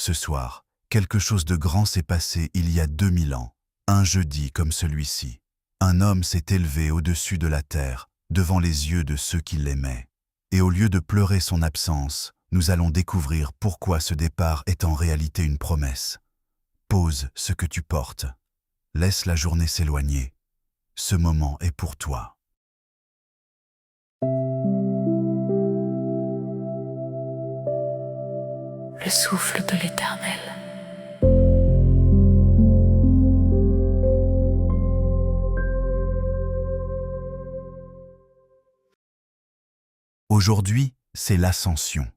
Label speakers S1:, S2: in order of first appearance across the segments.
S1: Ce soir, quelque chose de grand s'est passé il y a 2000 ans, un jeudi comme celui-ci. Un homme s'est élevé au-dessus de la terre, devant les yeux de ceux qui l'aimaient. Et au lieu de pleurer son absence, nous allons découvrir pourquoi ce départ est en réalité une promesse. Pose ce que tu portes. Laisse la journée s'éloigner. Ce moment est pour toi.
S2: Le souffle de l'Éternel.
S1: Aujourd'hui, c'est l'Ascension,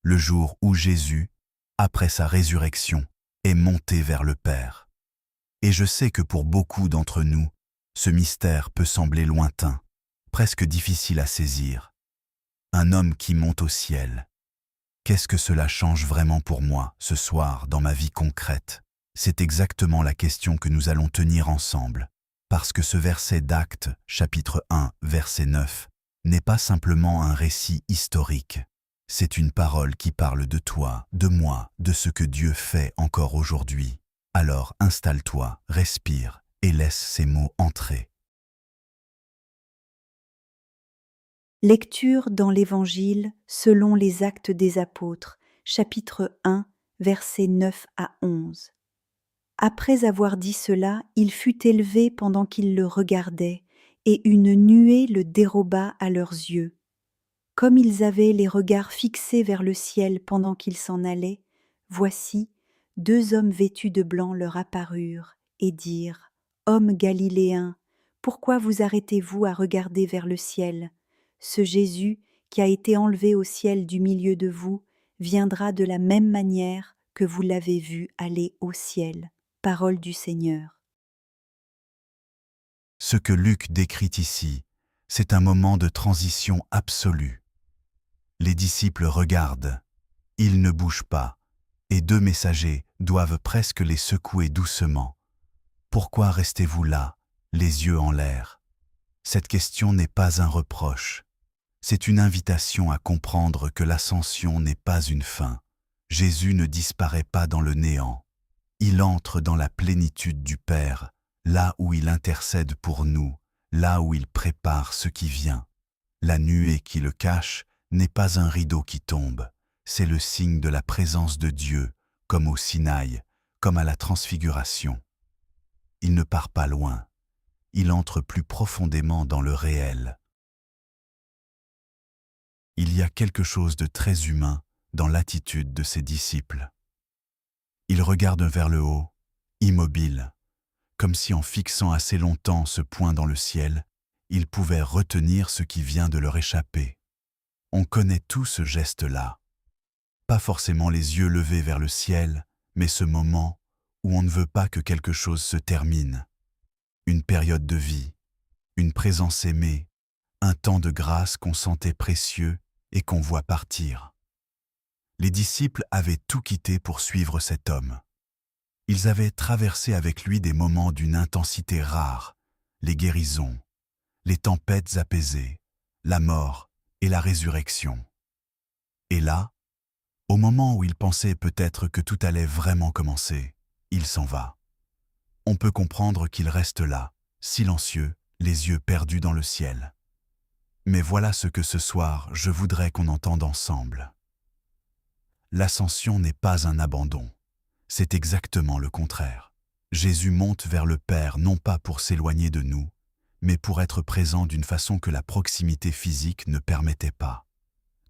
S1: le jour où Jésus, après sa résurrection, est monté vers le Père. Et je sais que pour beaucoup d'entre nous, ce mystère peut sembler lointain, presque difficile à saisir. Un homme qui monte au ciel. Qu'est-ce que cela change vraiment pour moi, ce soir, dans ma vie concrète? C'est exactement la question que nous allons tenir ensemble. Parce que ce verset d'Actes, chapitre 1, verset 9, n'est pas simplement un récit historique. C'est une parole qui parle de toi, de moi, de ce que Dieu fait encore aujourd'hui. Alors installe-toi, respire et laisse ces mots entrer.
S3: Lecture dans l'Évangile selon les Actes des Apôtres, chapitre 1, versets 9 à 11. Après avoir dit cela, il fut élevé pendant qu'ils le regardaient, et une nuée le déroba à leurs yeux. Comme ils avaient les regards fixés vers le ciel pendant qu'ils s'en allaient, voici, 2 hommes vêtus de blanc leur apparurent et dirent : « Hommes galiléens, pourquoi vous arrêtez-vous à regarder vers le ciel ? Ce Jésus qui a été enlevé au ciel du milieu de vous viendra de la même manière que vous l'avez vu aller au ciel. » Parole du Seigneur.
S1: Ce que Luc décrit ici, c'est un moment de transition absolue. Les disciples regardent, ils ne bougent pas, et 2 messagers doivent presque les secouer doucement. Pourquoi restez-vous là, les yeux en l'air? Cette question n'est pas un reproche. C'est une invitation à comprendre que l'ascension n'est pas une fin. Jésus ne disparaît pas dans le néant. Il entre dans la plénitude du Père, là où il intercède pour nous, là où il prépare ce qui vient. La nuée qui le cache n'est pas un rideau qui tombe, c'est le signe de la présence de Dieu, comme au Sinaï, comme à la Transfiguration. Il ne part pas loin, il entre plus profondément dans le réel. Il y a quelque chose de très humain dans l'attitude de ses disciples. Ils regardent vers le haut, immobiles, comme si en fixant assez longtemps ce point dans le ciel, ils pouvaient retenir ce qui vient de leur échapper. On connaît tout ce geste-là. Pas forcément les yeux levés vers le ciel, mais ce moment où on ne veut pas que quelque chose se termine. Une période de vie, une présence aimée, un temps de grâce qu'on sentait précieux et qu'on voit partir. Les disciples avaient tout quitté pour suivre cet homme. Ils avaient traversé avec lui des moments d'une intensité rare, les guérisons, les tempêtes apaisées, la mort et la résurrection. Et là, au moment où il pensait peut-être que tout allait vraiment commencer, il s'en va. On peut comprendre qu'il reste là, silencieux, les yeux perdus dans le ciel. Mais voilà ce que ce soir je voudrais qu'on entende ensemble. L'ascension n'est pas un abandon, c'est exactement le contraire. Jésus monte vers le Père non pas pour s'éloigner de nous, mais pour être présent d'une façon que la proximité physique ne permettait pas.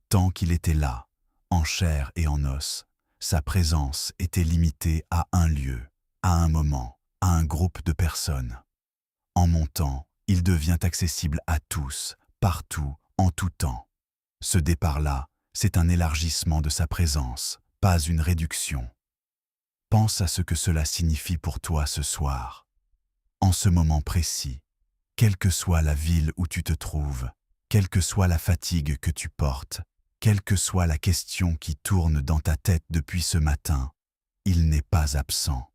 S1: Tant qu'il était là, en chair et en os, sa présence était limitée à un lieu, à un moment, à un groupe de personnes. En montant, il devient accessible à tous, partout, en tout temps. Ce départ-là, c'est un élargissement de sa présence, pas une réduction. Pense à ce que cela signifie pour toi ce soir. En ce moment précis, quelle que soit la ville où tu te trouves, quelle que soit la fatigue que tu portes, quelle que soit la question qui tourne dans ta tête depuis ce matin, il n'est pas absent.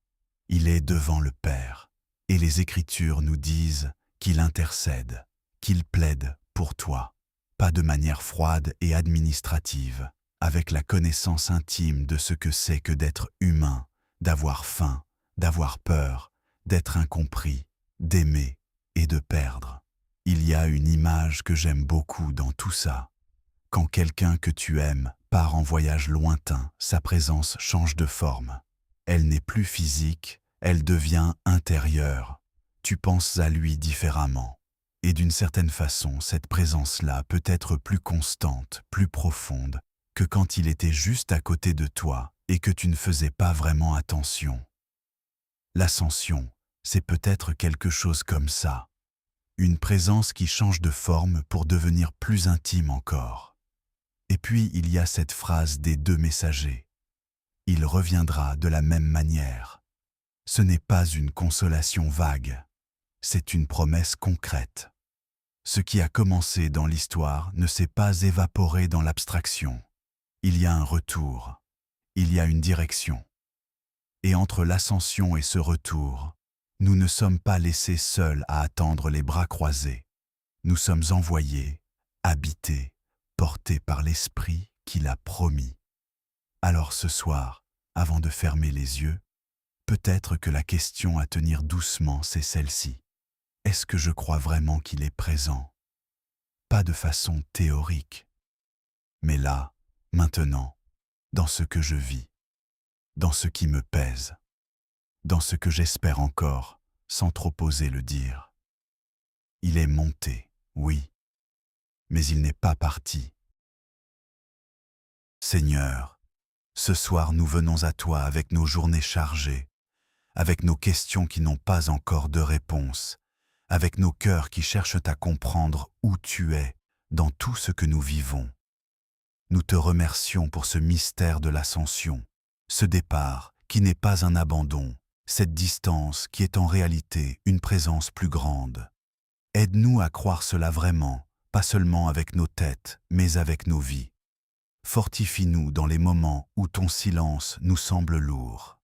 S1: Il est devant le Père. Et les Écritures nous disent qu'il intercède, qu'il plaide pour toi, pas de manière froide et administrative. avec la connaissance intime de ce que c'est que d'être humain, d'avoir faim, d'avoir peur, d'être incompris, d'aimer et de perdre. Il y a une image que j'aime beaucoup dans tout ça. Quand quelqu'un que tu aimes part en voyage lointain, sa présence change de forme. Elle n'est plus physique, elle devient intérieure. Tu penses à lui différemment. Et d'une certaine façon, cette présence-là peut être plus constante, plus profonde, que quand il était juste à côté de toi et que tu ne faisais pas vraiment attention. L'ascension, c'est peut-être quelque chose comme ça. Une présence qui change de forme pour devenir plus intime encore. Et puis il y a cette phrase des deux messagers. Il reviendra de la même manière. Ce n'est pas une consolation vague, c'est une promesse concrète. Ce qui a commencé dans l'histoire ne s'est pas évaporé dans l'abstraction. Il y a un retour, il y a une direction. Et entre l'ascension et ce retour, nous ne sommes pas laissés seuls à attendre les bras croisés. Nous sommes envoyés, habités, portés par l'Esprit qu'il a promis. Alors ce soir, avant de fermer les yeux, peut-être que la question à tenir doucement, c'est celle-ci. Est-ce que je crois vraiment qu'il est présent? Pas de façon théorique, mais là, maintenant, dans ce que je vis, dans ce qui me pèse, dans ce que j'espère encore, sans trop oser le dire. Il est monté, oui, mais il n'est pas parti. Seigneur, ce soir nous venons à toi avec nos journées chargées, avec nos questions qui n'ont pas encore de réponse, avec nos cœurs qui cherchent à comprendre où tu es dans tout ce que nous vivons. Nous te remercions pour ce mystère de l'ascension, ce départ qui n'est pas un abandon, cette distance qui est en réalité une présence plus grande. Aide-nous à croire cela vraiment, pas seulement avec nos têtes, mais avec nos vies. Fortifie-nous dans les moments où ton silence nous semble lourd.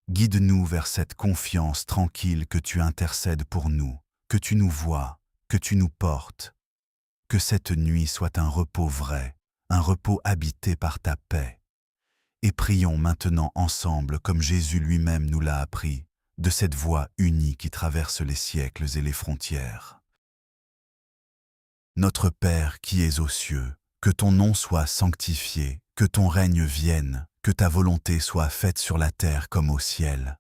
S1: Guide-nous vers cette confiance tranquille que tu intercèdes pour nous, que tu nous vois, que tu nous portes. Que cette nuit soit un repos vrai, un repos habité par ta paix. Et prions maintenant ensemble, comme Jésus lui-même nous l'a appris, de cette voie unie qui traverse les siècles et les frontières. Notre Père qui es aux cieux, que ton nom soit sanctifié, que ton règne vienne, que ta volonté soit faite sur la terre comme au ciel.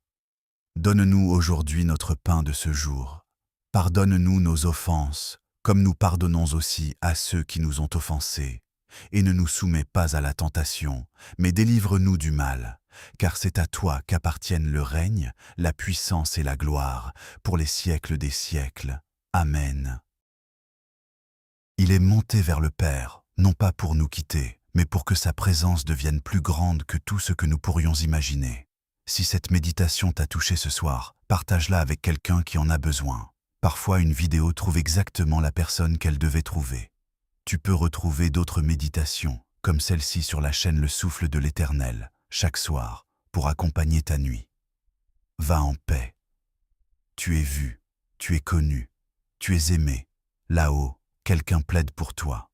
S1: Donne-nous aujourd'hui notre pain de ce jour. Pardonne-nous nos offenses, comme nous pardonnons aussi à ceux qui nous ont offensés. Et ne nous soumets pas à la tentation, mais délivre-nous du mal, car c'est à toi qu'appartiennent le règne, la puissance et la gloire, pour les siècles des siècles. Amen. Il est monté vers le Père, non pas pour nous quitter, mais pour que sa présence devienne plus grande que tout ce que nous pourrions imaginer. Si cette méditation t'a touché ce soir, partage-la avec quelqu'un qui en a besoin. Parfois, une vidéo trouve exactement la personne qu'elle devait trouver. Tu peux retrouver d'autres méditations, comme celle-ci sur la chaîne Le Souffle de l'Éternel, chaque soir, pour accompagner ta nuit. Va en paix. Tu es vu, tu es connu, tu es aimé. Là-haut, quelqu'un plaide pour toi.